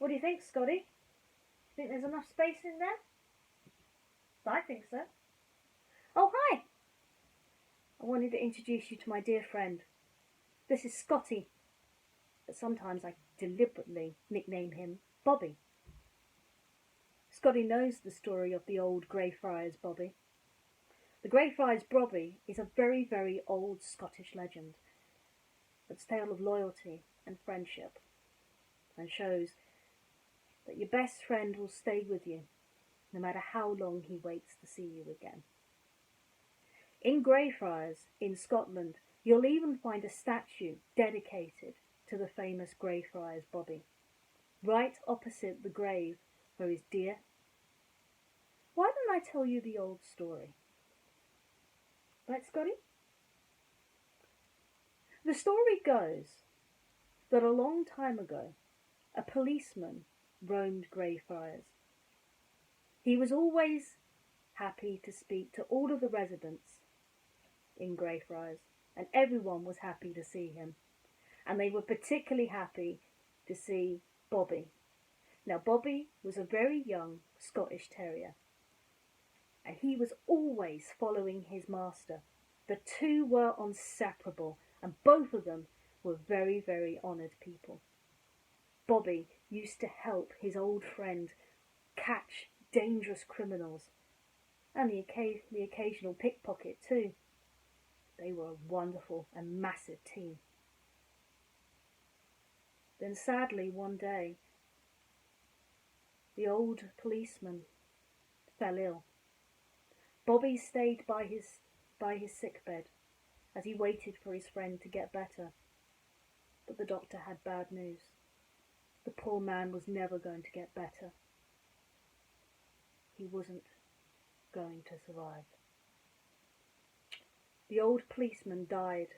What do you think, Scotty? Think there's enough space in there? I think so. Oh, hi! I wanted to introduce you to my dear friend. This is Scotty, but sometimes I deliberately nickname him Bobby. Scotty knows the story of the old Greyfriars Bobby. The Greyfriars Bobby is a very, very old Scottish legend. It's a tale of loyalty and friendship, and shows that your best friend will stay with you no matter how long he waits to see you again. In Greyfriars, in Scotland, you'll even find a statue dedicated to the famous Greyfriars Bobby, right opposite the grave for his dear. Why don't I tell you the old story? Right, Scotty? The story goes that a long time ago, a policeman roamed Greyfriars. He was always happy to speak to all of the residents in Greyfriars, and everyone was happy to see him. And they were particularly happy to see Bobby. Now, Bobby was a very young Scottish terrier, and he was always following his master. The two were inseparable, and both of them were very, very honoured people. Bobby used to help his old friend catch dangerous criminals, and the occasional pickpocket too. They were a wonderful and massive team. Then sadly one day, the old policeman fell ill. Bobby stayed by his sickbed as he waited for his friend to get better. But the doctor had bad news. The poor man was never going to get better. He wasn't going to survive. The old policeman died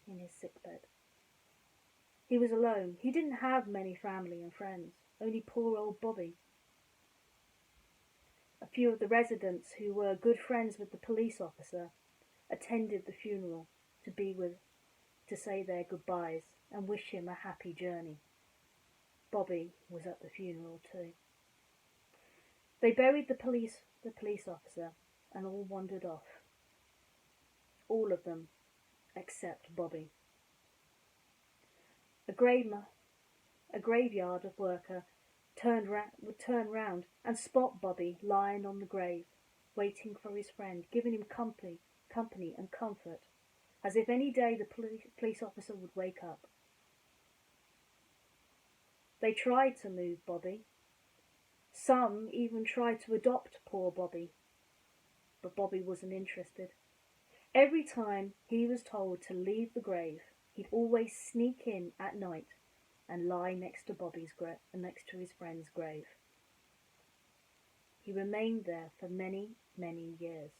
in his sickbed. He was alone. He didn't have many family and friends, only poor old Bobby. A few of the residents who were good friends with the police officer attended the funeral to say their goodbyes and wish him a happy journey. Bobby was at the funeral too. They buried the police officer and all wandered off. All of them except Bobby. A graveyard worker would turn round and spot Bobby lying on the grave, waiting for his friend, giving him company and comfort, as if any day the police officer would wake up. They tried to move Bobby. Some even tried to adopt poor Bobby, but Bobby wasn't interested. Every time he was told to leave the grave, he'd always sneak in at night and lie next to his friend's grave. He remained there for many, many years.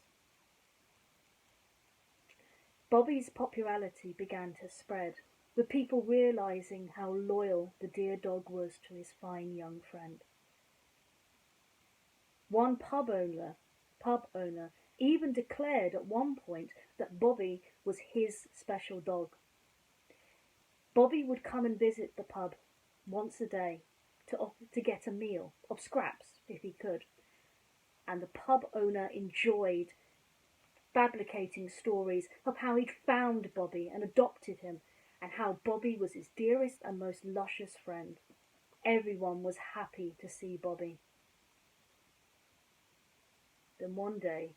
Bobby's popularity began to spread, with people realising how loyal the dear dog was to his fine young friend. One pub owner even declared at one point that Bobby was his special dog. Bobby would come and visit the pub once a day to get a meal of scraps if he could, and the pub owner enjoyed fabricating stories of how he'd found Bobby and adopted him, and how Bobby was his dearest and most luscious friend. Everyone was happy to see Bobby. Then one day,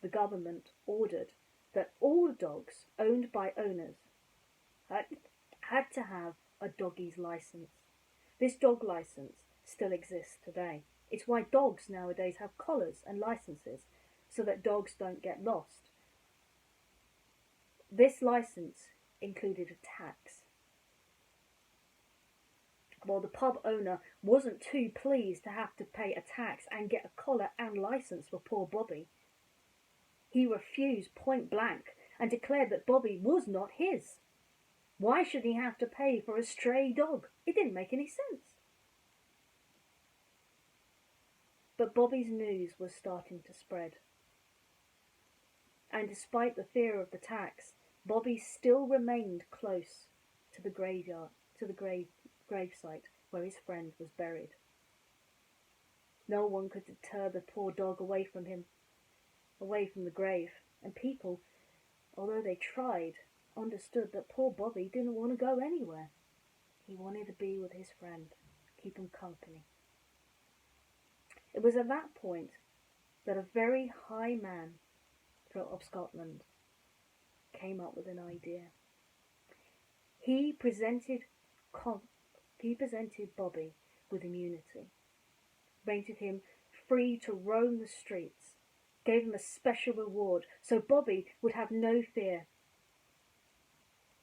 the government ordered that all dogs owned by owners had to have a doggie's license. This dog license still exists today. It's why dogs nowadays have collars and licenses, so that dogs don't get lost. This license included a tax. While the pub owner wasn't too pleased to have to pay a tax and get a collar and license for poor Bobby, he refused point blank and declared that Bobby was not his. Why should he have to pay for a stray dog? It didn't make any sense. But Bobby's news was starting to spread. And despite the fear of the tax, Bobby still remained close to the graveyard, gravesite where his friend was buried. No one could deter the poor dog away from him, away from the grave, and people, although they tried, understood that poor Bobby didn't want to go anywhere. He wanted to be with his friend, keep him company. It was at that point that a very high man of Scotland came up with an idea. He presented Bobby with immunity, rated him free to roam the streets, gave him a special reward so Bobby would have no fear.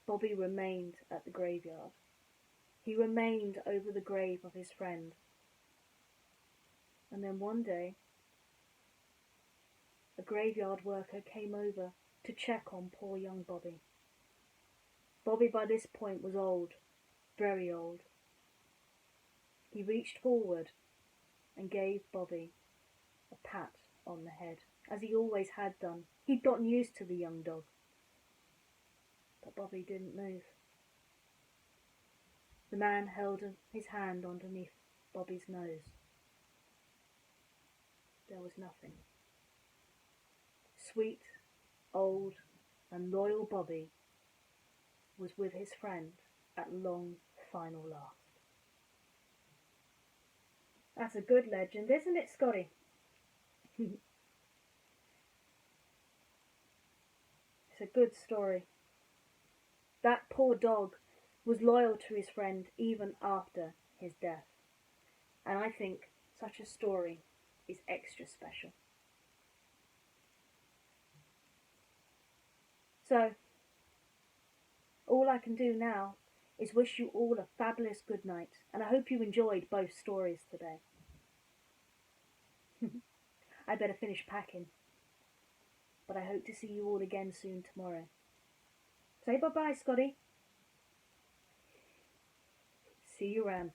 Bobby remained at the graveyard. He remained over the grave of his friend. And then one day, a graveyard worker came over to check on poor young Bobby. Bobby by this point was old, very old. He reached forward and gave Bobby a pat on the head, as he always had done. He'd gotten used to the young dog. But Bobby didn't move. The man held his hand underneath Bobby's nose. There was nothing. Sweet, old, and loyal Bobby was with his friend at long final last. That's a good legend, isn't it, Scotty? It's a good story. That poor dog was loyal to his friend even after his death. And I think such a story is extra special. So, all I can do now is wish you all a fabulous good night, and I hope you enjoyed both stories today. I better finish packing, but I hope to see you all again soon tomorrow. Say bye-bye, Scotty. See you around.